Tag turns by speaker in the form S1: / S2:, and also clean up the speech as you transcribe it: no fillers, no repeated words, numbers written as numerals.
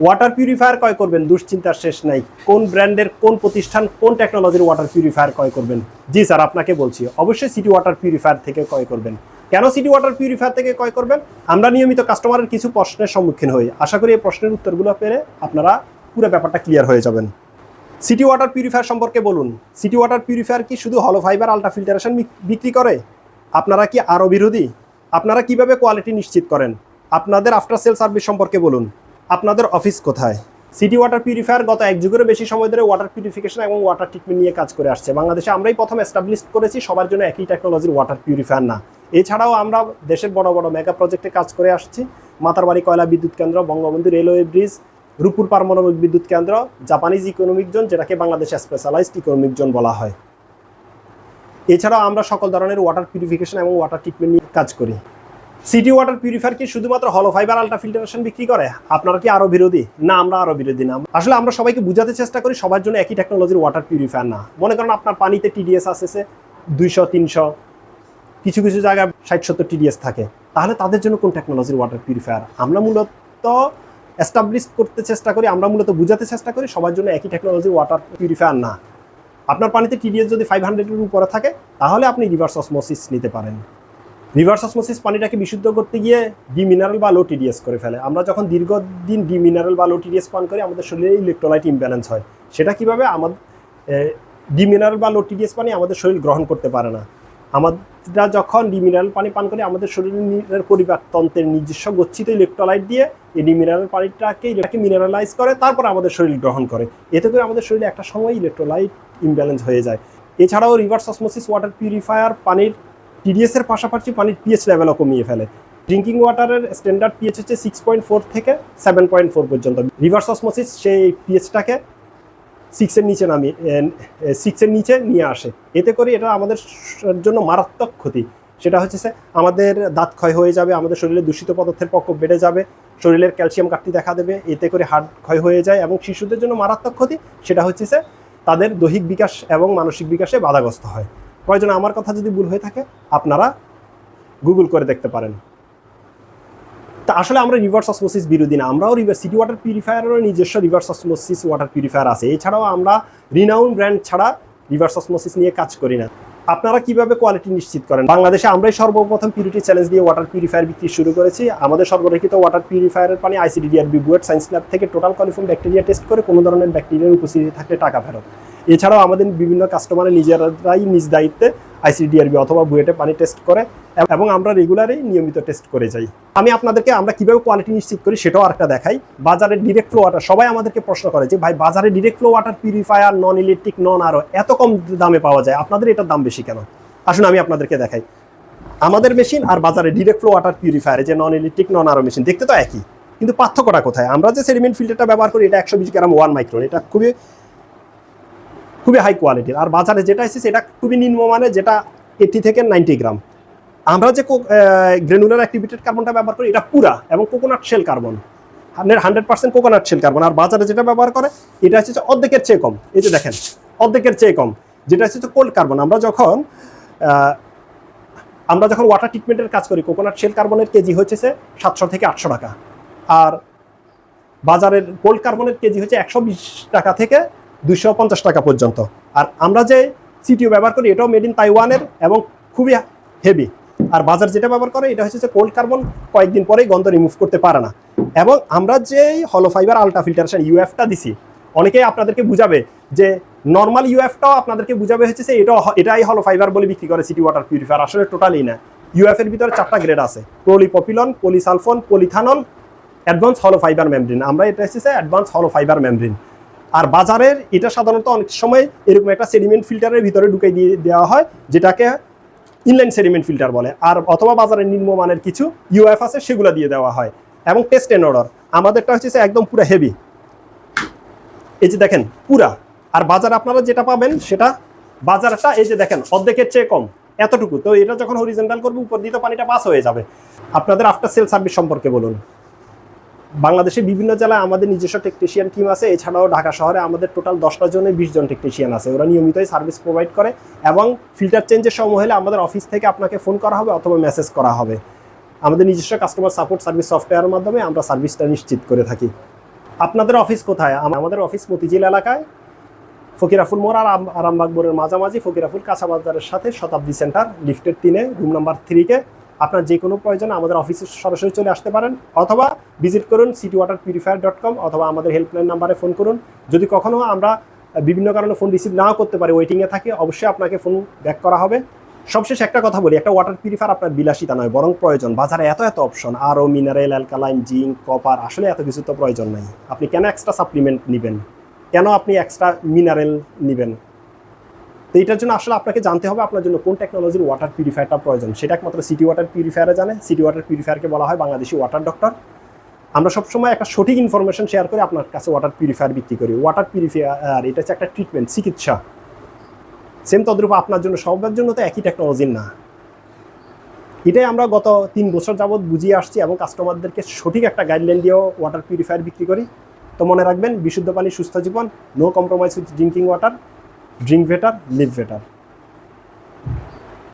S1: Water purifier ক্রয় করবেন, দুশ্চিন্তার শেষ নাই। কোন ব্র্যান্ডের, কোন প্রতিষ্ঠান, কোন টেকনোলজির ওয়াটার পিউরিফায়ার ক্রয় করবেন? জি স্যার, আপনাকে বলছি অবশ্যই সিটি ওয়াটার পিউরিফায়ার থেকে ক্রয় করবেন। কেন সিটি ওয়াটার পিউরিফায়ার থেকে ক্রয় করবেন? আমরা নিয়মিত কাস্টমারের কিছু প্রশ্নের সম্মুখীন হই। আশা করি এই প্রশ্নের উত্তরগুলো পেলে আপনারা পুরো ব্যাপারটা ক্লিয়ার হয়ে যাবেন। সিটি ওয়াটার পিউরিফায়ার সম্পর্কে বলুন। সিটি ওয়াটার পিউরিফায়ার কি শুধু হলো ফাইবার আলট্রা ফিল্টারেশন বিক্রি করে? আপনারা কি আরও বিরোধী? আপনারা কিভাবে কোয়ালিটি নিশ্চিত করেন? আপনাদের আফটার সেল সার্ভিস সম্পর্কে বলুন। আপনাদের অফিস কোথায়? সিটি ওয়াটার পিউরিফায়ার গত এক যুগেরও বেশি সময় ধরে ওয়াটার পিউরিফিকেশন এবং ওয়াটার ট্রিটমেন্ট নিয়ে কাজ করে আসছে। বাংলাদেশে আমরাই প্রথম এস্টাবলিশ করেছি সবার জন্য একই টেকনোলজির ওয়াটার পিউরিফায়ার না। এছাড়াও আমরা দেশের বড় বড় মেগা প্রজেক্টে কাজ করে আসছি। মাতারবাড়ি কয়লা বিদ্যুৎ কেন্দ্র, বঙ্গবন্ধু রেলওয়ে ব্রিজ, রূপপুর পারমাণবিক বিদ্যুৎ কেন্দ্র, জাপানিজ ইকোনমিক জোন, যেটাকে বাংলাদেশে স্পেশালাইজড ইকোনমিক জোন বলা হয়। এছাড়াও আমরা সকল ধরনের ওয়াটার পিউরিফিকেশন এবং ওয়াটার ট্রিটমেন্ট নিয়ে কাজ করি। সিটি ওয়াটার পিউরিফায়ার কি শুধুমাত্র হলো ফাইবার আলট্রা ফিল্টারেশন বিক্রি করে? আপনারা কি আরও বিরোধী? না, আমরা আরও বিরোধী না। আসলে আমরা সবাইকে বোঝাতে চেষ্টা করি সবার জন্য একই টেকনোলজির ওয়াটার পিউরিফায়ার না। মনে করেন আপনার পানিতে টিডিএস আসছে 200, 300, কিছু কিছু জায়গায় 60-70 টিডিএস থাকে, তাহলে তাদের জন্য কোন টেকনোলজির ওয়াটার পিউরিফায়ার? আমরা মূলত এস্টাবলিশ করতে চেষ্টা করি, আমরা মূলত বোঝাতে চেষ্টা করি সবার জন্য একই টেকনোলজির ওয়াটার পিউরিফায়ার না। আপনার পানিতে টিডিএস যদি 500-এর উপরে থাকে তাহলে আপনি রিভার্স অসমোসিস নিতে পারেন। রিভার্স অসমোসিস পানিটাকে বিশুদ্ধ করতে গিয়ে ডিমিনারেল বা লো টিডিএস করে ফেলে। আমরা যখন দীর্ঘদিন ডিমিনারেল বা লো টিডিএস পান করি আমাদের শরীরে ইলেকট্রোলাইট ইমব্যালেন্স হয়। সেটা কিভাবে? আমাদের ডিমিনারেল বা লো টিডিএস পানি আমাদের শরীর গ্রহণ করতে পারে না। আমরা যখন ডিমিনারেল পানি পান করি আমাদের শরীরের পরিপাকতন্ত্রের নিজস্ব গচ্ছিত ইলেকট্রোলাইট দিয়ে এই ডিমিনারেল পানিটাকে মিনারেলাইজ করে, তারপর আমাদের শরীর গ্রহণ করে। এতে করে আমাদের শরীরে একটা সময় ইলেকট্রোলাইট ইমব্যালেন্স হয়ে যায়। এছাড়াও রিভার্স অসমোসিস ওয়াটার পিউরিফায়ার পানির টিডিএসের পাশাপাশি পানির পিএইচ লেভেলও কমিয়ে ফেলে। ড্রিঙ্কিং ওয়াটারের স্ট্যান্ডার্ড পিএইচ হচ্ছে 6.4 থেকে 7.4 পর্যন্ত। রিভার্স অসমোসিস সেই পিএইচটাকে 6-এর নিচে নিয়ে আসে। এতে করে এটা আমাদের জন্য মারাত্মক ক্ষতি। সেটা হচ্ছে আমাদের দাঁত ক্ষয় হয়ে যাবে, আমাদের শরীরে দূষিত পদার্থের প্রকোপ বেড়ে যাবে, শরীরের ক্যালসিয়াম ঘাটতি দেখা দেবে, এতে করে হাড় ক্ষয় হয়ে যায়। এবং শিশুদের জন্য মারাত্মক ক্ষতি, সেটা হচ্ছে তাদের দৈহিক বিকাশ এবং মানসিক বিকাশে বাধাগ্রস্ত হয়। প্রয়োজনে আমার কথা যদি ভুল হয়ে থাকে আপনারা গুগল করে দেখতে পারেন। তা আসলে আমরা রিভার্স অসমোসিস বিরোধী না। আমরাও সিটি ওয়াটার পিউরিফায়ারেরও নিজস্ব রিভার্স অসমোসিস ওয়াটার পিউরিফায়ার আছে। এছাড়াও আমরা রিনাউন ব্র্যান্ড ছাড়া রিভার্স অসমোসিস নিয়ে কাজ করি না। আপনারা কিভাবে কোয়ালিটি নিশ্চিত করেন? বাংলাদেশে আমরাই সর্বপ্রথম পিউরিটি চ্যালেঞ্জ দিয়ে ওয়াটার পিউরিফায়ার বিক্রি শুরু করেছি। আমাদের সর্বলিখিত ওয়াটার পিউরিফায়ারের পানি ICDDRB বুয়েট সায়েন্স ল্যাব থেকে টোটাল কলিফর্ম ব্যাকটেরিয়া টেস্ট করে কোনো ধরনের ব্যাকটেরিয়ার উপস্থিতি থাকলে টাকা ফেরত। এছাড়াও আমাদের বিভিন্ন কাস্টমারের নিজেরাই নিজ দায়িত্বে ICDRB অথবা বুয়েটে পানি টেস্ট করে এবং আমরা রেগুলারই নিয়মিত টেস্ট করে যাই। আমি আপনাদেরকে আমরা কীভাবে কোয়ালিটি নিশ্চিত করি সেটাও আরেকটা দেখাই। বাজারে ডিরেক্ট ফ্লো ওয়াটার, সবাই আমাদেরকে প্রশ্ন করে যে ভাই বাজারে ডিরেক্ট ফ্লো ওয়াটার পিউরিফায়ার নন ইলেকট্রিক নন আরও এত কম দামে পাওয়া যায়, আপনাদের এটার দাম বেশি কেন? আসুন আমি আপনাদেরকে দেখাই। আমাদের মেশিন আর বাজারে ডিরেক্ট ফ্লো ওয়াটার পিউরিফায়ার যে নন ইলেকট্রিক নন আরও মেশিন দেখতে তো একই, কিন্তু পার্থক্যটা কোথায়? আমরা যে সেডিমেন্ট ফিল্টারটা ব্যবহার করি এটা 120 গ্রাম 1 মাইক্রন, এটা খুবই হাই কোয়ালিটির। আর বাজারে যেটা এসেছে এটা খুবই নিম্নমানের, যেটা 80 থেকে 90 গ্রাম। আমরা যে গ্রেনুলার অ্যাক্টিভেটেড কার্বনটা ব্যবহার করি এটা পুরা এবং coconut shell carbon, 100% coconut shell carbon. আর বাজারে যেটা ব্যবহার করে এটা হচ্ছে অর্ধেকের চেয়ে কম। এই যে দেখেন অর্ধেকের চেয়ে কম, যেটা হচ্ছে কোল্ড কার্বন। আমরা যখন ওয়াটার ট্রিটমেন্টের কাজ করি কোকোনাট শেল কার্বনের কেজি হচ্ছে 700 থেকে 800 টাকা, আর বাজারের কোল্ড কার্বনের কেজি হচ্ছে 120 টাকা থেকে 250 টাকা পর্যন্ত। আর আমরা যে সিটিও ব্যবহার করি এটাও মেড ইন তাইওয়ানের এবং খুবই হেভি। আর বাজার যেটা ব্যবহার করে এটা হচ্ছে কোল্ড কার্বন কয়েকদিন পরেই গন্ধ রিমুভ করতে পারে না। এবং আমরা যেই হলো ফাইবার আলট্রা ফিল্টারেশন ইউএফটা দিছি, অনেকেই আপনাদেরকে বুঝাবে যে নর্মাল ইউএফটাও আপনাদেরকে বুঝাবে হচ্ছে এটাই হলো ফাইবার বলে বিক্রি করে সিটি ওয়াটার পিউরিফায়ার। আসলে টোটালি না। ইউএফের ভিতরে 4টা গ্রেড আছে: পলিপপিলন, পলিসালফোন, পলিথানল, অ্যাডভান্স হলো ফাইবার মেমব্রেন। আমরা এটা হচ্ছে অ্যাডভান্স হলো ফাইবার মেমব্রেন। আর বাজারের এটা সাধারণত অনেক সময় এরকম একটা সেডিমেন্ট ফিল্টারের ভিতরে ঢুকিয়ে দিয়ে দেওয়া হয়, যেটাকে ইনলাইন সেডিমেন্ট ফিল্টার বলে। আর অথবা বাজারের নিম্নমানের কিছু ইউএফ আছে সেগুলো দিয়ে দেওয়া হয়। এবং টেস্ট এন্ড অর্ডার আমাদেরটা হচ্ছে একদম পুরো হেভি, এই যে দেখেন পুরা। আর বাজার আপনারা যেটা পাবেন সেটা বাজারটা এই যে দেখেন অর্ধেকের চেয়ে কম, এতটুকু। তো এটা যখন হরিজন্টাল করবে উপর দিয়ে তো পানিটা পাস হয়ে যাবে। আপনাদের আফটার সেল সার্ভিস সম্পর্কে বলুন। বাংলাদেশের বিভিন্ন জেলায় আমাদের নিজস্ব টেকনিশিয়ান টিম আছে। এছাড়াও ঢাকা শহরে আমাদের টোটাল 10টা জনে 20 জন টেকনিশিয়ান আছে। ওরা নিয়মিতই সার্ভিস প্রোভাইড করে এবং ফিল্টার চেঞ্জের সময় হলে আমাদের অফিস থেকে আপনাকে ফোন করা হবে অথবা মেসেজ করা হবে। আমাদের নিজস্ব কাস্টমার সাপোর্ট সার্ভিস সফটওয়্যারের মাধ্যমে আমরা সার্ভিসটা নিশ্চিত করে থাকি। আপনাদের অফিস কোথায়? আমাদের অফিস মতিঝিল এলাকায়, ফকিরাফুল মোড় আর আরামবাগ মোড়ের মাঝামাঝি, ফকিরাফুল কাঁচা বাজারের সাথে শতাব্দী সেন্টার, লিফটের 3-এ, রুম নাম্বার 3-কে। আপনার যে কোনো প্রয়োজনে আমাদের অফিসে সরাসরি চলে আসতে পারেন, অথবা ভিজিট করুন citywaterpurifier.com, অথবা আমাদের হেল্পলাইন নাম্বারে ফোন করুন। যদি কখনো আমরা বিভিন্ন কারণে ফোন রিসিভ নাও করতে পারি, ওয়েটিংয়ে থাকে, অবশ্যই আপনাকে ফোন ব্যাক করা হবে। সবশেষ একটা কথা বলি, একটা ওয়াটার পিউরিফায়ার আপনার বিলাসিতা নয়, বরং প্রয়োজন। বাজারে এত অপশন, আরও মিনারেল, অ্যালকালাইন, জিঙ্ক, কপার, আসলে এত কিছু তো প্রয়োজন নাই। আপনি কেন এক্সট্রা সাপ্লিমেন্ট নেবেন? কেন আপনি এক্সট্রা মিনারেল নেবেন? তো এটার জন্য আসলে আপনাকে জানতে হবে আপনার জন্য কোন টেকনোলজির ওয়াটার পিউরিফায়ারটা প্রয়োজন। সেটা একমাত্র সিটি ওয়াটার পিউরিফায়ারে জানে। সিটি ওয়াটার পিউরিফায়ারকে বলা হয় বাংলাদেশি ওয়াটার ডক্টর। আমরা সবসময় একটা সঠিক ইনফরমেশন শেয়ার করে আপনার কাছে ওয়াটার পিউরিফায়ার বিক্রি করি। ওয়াটার পিউরিফায়ার এটা হচ্ছে একটা ট্রিটমেন্ট, চিকিৎসা। সেম তদ্রূপ আপনার জন্য, সবার জন্য তো একই টেকনোলজির না। এটাই আমরা গত 3 বছর যাবৎ বুঝিয়ে আসছি এবং কাস্টমারদেরকে সঠিক একটা গাইডলাইন দিয়েও ওয়াটার পিউরিফায়ার বিক্রি করি। তো মনে রাখবেন, বিশুদ্ধ পানি সুস্থ জীবন, no compromise with drinking water, drink better, live better.